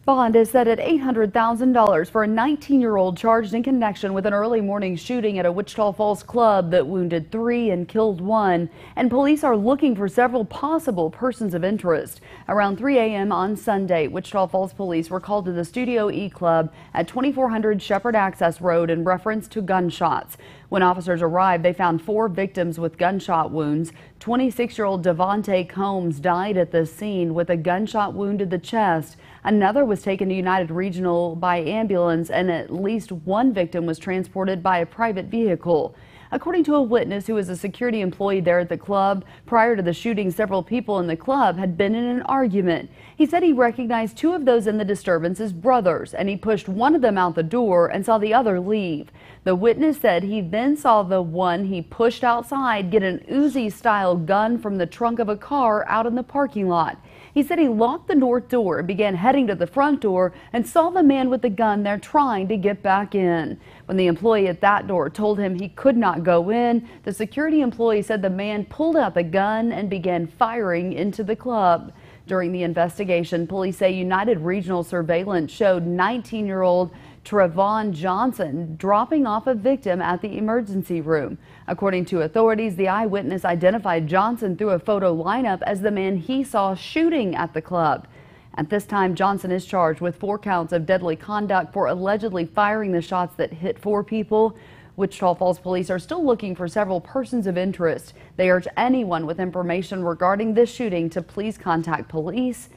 Bond is set at $800,000 for a 19-year-old charged in connection with an early morning shooting at a Wichita Falls club that wounded 3 and killed 1. And police are looking for several possible persons of interest. Around 3 a.m. on Sunday, Wichita Falls police were called to the Studio E Club at 2400 Shepherd Access Road in reference to gunshots. When officers arrived, they found 4 victims with gunshot wounds. 26-year-old Devontae Combs died at the scene with a gunshot wound to the chest. Another was taken to United Regional by ambulance, and at least 1 victim was transported by a private vehicle. According to a witness who is a security employee there at the club, prior to the shooting, several people in the club had been in an argument. He said he recognized 2 of those in the disturbance as brothers, and he pushed one of them out the door and saw the other leave. The witness said he then saw the one he pushed outside get an Uzi-style gun from the trunk of a car out in the parking lot. He said he locked the north door and began heading to the front door and saw the man with the gun there trying to get back in. When the employee at that door told him he could not go in, the security employee said the man pulled out the gun and began firing into the club. During the investigation, police say United Regional surveillance showed 19-year-old Trevon Johnson dropping off a victim at the emergency room. According to authorities, the eyewitness identified Johnson through a photo lineup as the man he saw shooting at the club. At this time, Johnson is charged with 4 counts of deadly conduct for allegedly firing the shots that hit 4 people. Wichita Falls police are still looking for several persons of interest. They urge anyone with information regarding this shooting to please contact police.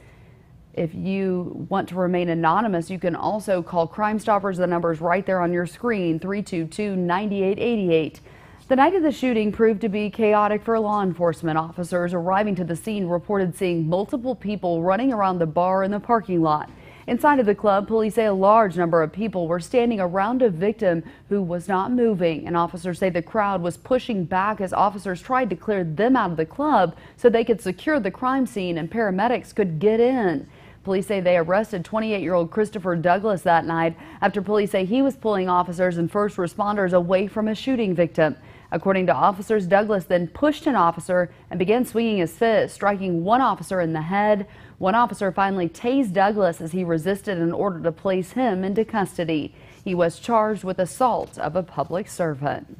If you want to remain anonymous, you can also call Crime Stoppers. The number's right there on your screen, 322-9888. The night of the shooting proved to be chaotic for law enforcement. Officers arriving to the scene reported seeing multiple people running around the bar in the parking lot. Inside of the club, police say a large number of people were standing around a victim who was not moving, and officers say the crowd was pushing back as officers tried to clear them out of the club so they could secure the crime scene and paramedics could get in. Police say they arrested 28-year-old Christopher Douglas that night after police say he was pulling officers and first responders away from a shooting victim. According to officers, Douglas then pushed an officer and began swinging his fist, striking one officer in the head. One officer finally tased Douglas as he resisted in order to place him into custody. He was charged with assault of a public servant.